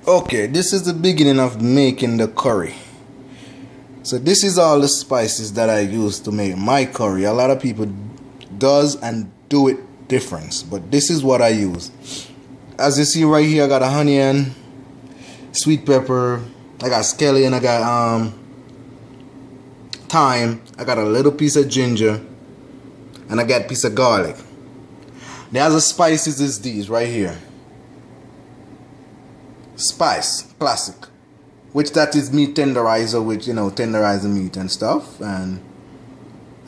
Okay, this is the beginning of making the curry. So this is all the spices that I use to make my curry. A lot of people does and do it different, but this is what I use. As you see right here, I got a onion, sweet pepper, I got scallion, I got thyme, I got a little piece of ginger, and I got a piece of garlic. The other spices is these right here. Spice, classic, which that is meat tenderizer, which tenderize the meat and stuff. And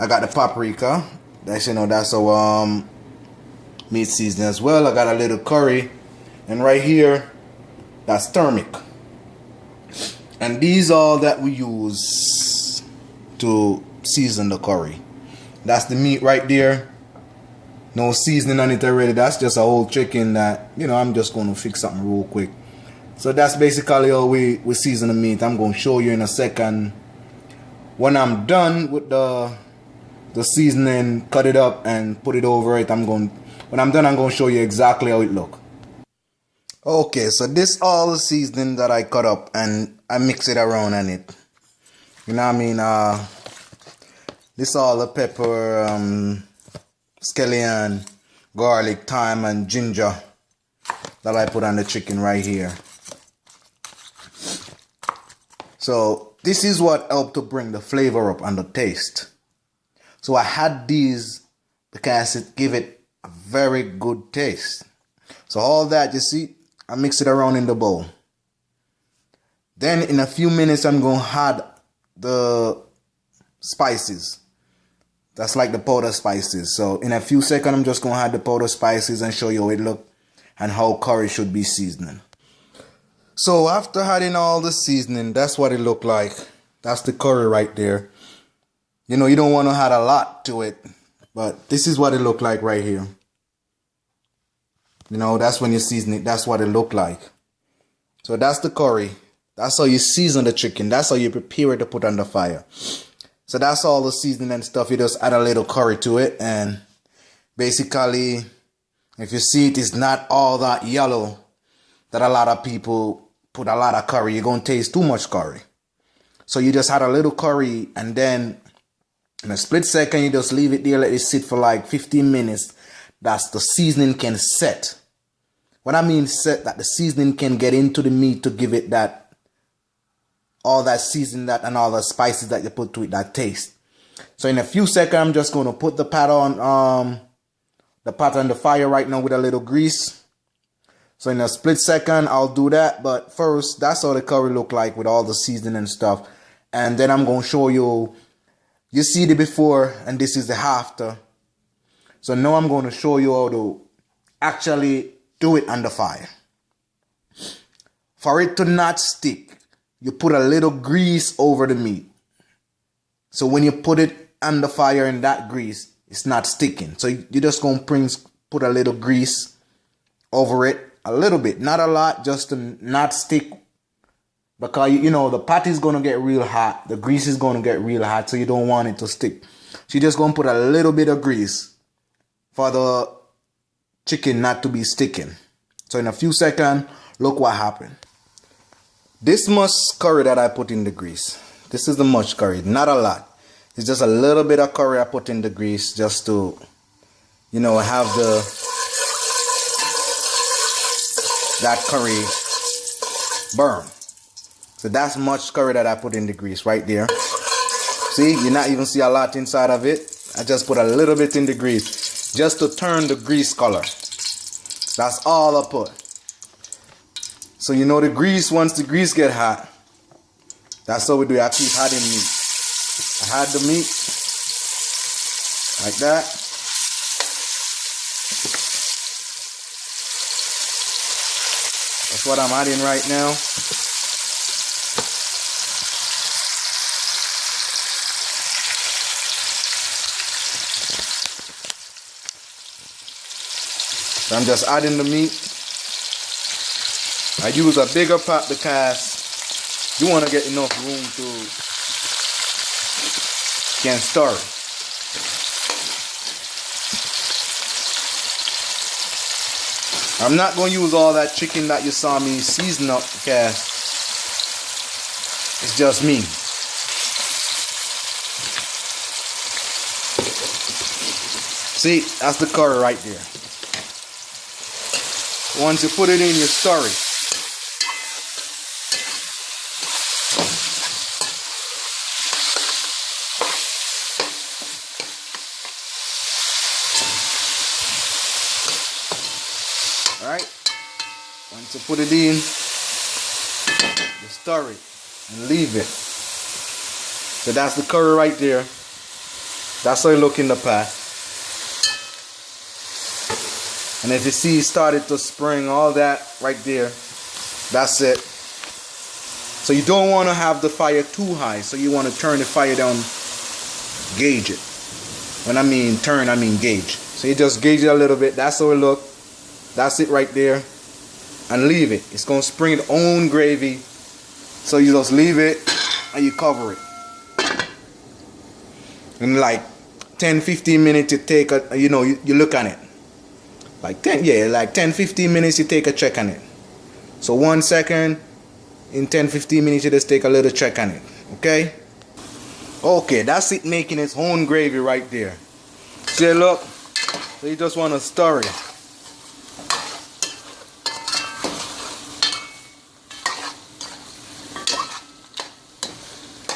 I got the paprika, that's that's our meat seasoning as well. I got a little curry, and right here that's turmeric. And these all that we use to season the curry. That's the meat right there. No seasoning on it already. That's just a whole chicken that I'm just going to fix something real quick. So that's basically how we season the meat. I'm going to show you in a second. When I'm done with the seasoning, cut it up and put it over it. When I'm done, I'm going to show you exactly how it look. Okay, so this all the seasoning that I cut up and I mix it around in it. You know what I mean? This all the pepper, scallion, garlic, thyme, and ginger that I put on the chicken right here. So this is what helped to bring the flavor up and the taste. So I had these because it give it a very good taste. So all that, you see, I mix it around in the bowl. Then in a few minutes, I'm going to add the spices. That's like the powder spices. So in a few seconds, I'm just going to add the powder spices and show you how it look and how curry should be seasoning. So after adding all the seasoning, that's what it look like. That's the curry right there. You don't want to add a lot to it, but this is what it look like right here. That's when you season it. That's what it look like. So that's the curry. That's how you season the chicken. That's how you prepare it to put on the fire. So that's all the seasoning and stuff. You just add a little curry to it. And basically, if you see it is not all that yellow that a lot of people put a lot of curry. You're going to taste too much curry. So you just add a little curry and then in a split second, you just leave it there. Let it sit for like 15 minutes. That's the seasoning can set. What I mean set, that the seasoning can get into the meat to give it that, all that seasoning that and all the spices that you put to it, that taste. So in a few seconds, I'm just going to put the pot on the fire right now with a little grease. So in a split second, I'll do that. But first, that's how the curry look like with all the seasoning and stuff. And then I'm going to show you, you see the before and this is the after. So now I'm going to show you how to actually do it on the fire. For it to not stick, you put a little grease over the meat. So when you put it on the fire in that grease, it's not sticking. So you're just going to put a little grease over it. A little bit, not a lot, just to not stick. Because, the pot is going to get real hot. The grease is going to get real hot, so you don't want it to stick. So you're just going to put a little bit of grease for the chicken not to be sticking. So in a few seconds, look what happened. This much curry that I put in the grease. This is the much curry, not a lot. It's just a little bit of curry I put in the grease just to, have that curry burn. So that's much curry that I put in the grease right there. See, you not even see a lot inside of it. I just put a little bit in the grease just to turn the grease color. That's all I put. So the grease, once the grease get hot, that's how we do it. I keep adding meat. I add the meat like that. That's what I'm adding right now. So I'm just adding the meat. I use a bigger pot because you want to get enough room to can stir it. I'm not going to use all that chicken that you saw me season up because it's just me. See, that's the curry right there. Once you put it in, you stir it. Alright, once you put it in, you stir it and leave it. So that's the curry right there. That's how it look in the pot. And if you see it started to spring, all that right there, that's it. So you don't want to have the fire too high, so you want to turn the fire down, gauge it. When I mean turn, I mean gauge. So you just gauge it a little bit, that's how it look. That's it right there, and leave it. It's gonna spring its own gravy. So you just leave it and you cover it. In like 10-15 minutes you take a, you look on it. Like 10-15 minutes you take a check on it. So 1 second, in 10-15 minutes you just take a little check on it. Okay? Okay, that's it making its own gravy right there. See, look. So you just wanna stir it.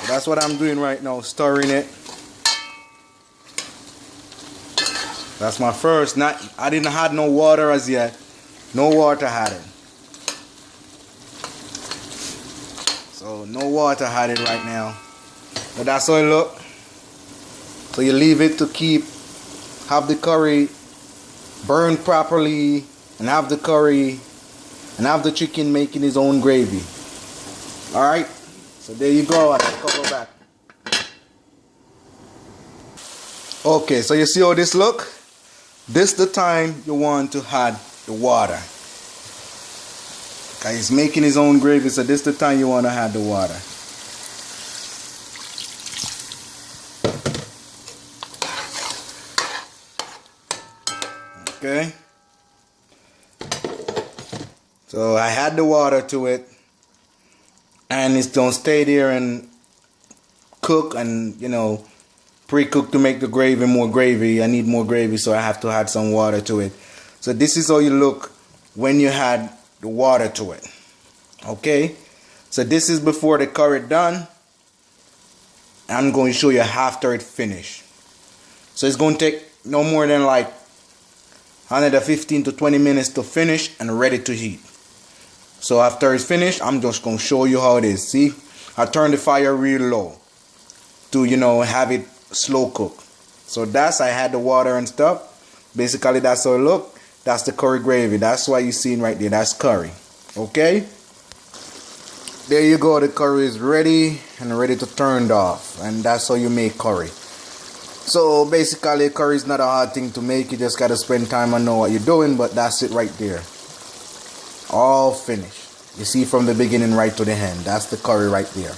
That's what I'm doing right now, stirring it. That's my first. I didn't have no water as yet. No water had it. So no water had it right now. But that's how it look. So you leave it to have the curry burned properly, and have the curry and have the chicken making its own gravy. Alright? So there you go, I'll cover back. Okay, so you see how this look? This the time you want to add the water. Okay, it's making its own gravy, so this the time you want to add the water. Okay. So I add the water to it. And it's gonna stay there and cook and, pre-cook to make the gravy more gravy. I need more gravy, so I have to add some water to it. So this is how you look when you add the water to it. Okay? So this is before the curry done. I'm going to show you after it finished. So it's going to take no more than like 115 to 20 minutes to finish and ready to heat. So after it's finished, I'm just going to show you how it is. See, I turn the fire real low to, have it slow cook. So I had the water and stuff. Basically, that's how it look. That's the curry gravy. That's what you're seeing right there. That's curry. Okay? There you go. The curry is ready and ready to turn off. And that's how you make curry. So basically, curry is not a hard thing to make. You just got to spend time and know what you're doing. But that's it right there. All finished. You see from the beginning right to the end. That's the curry right there.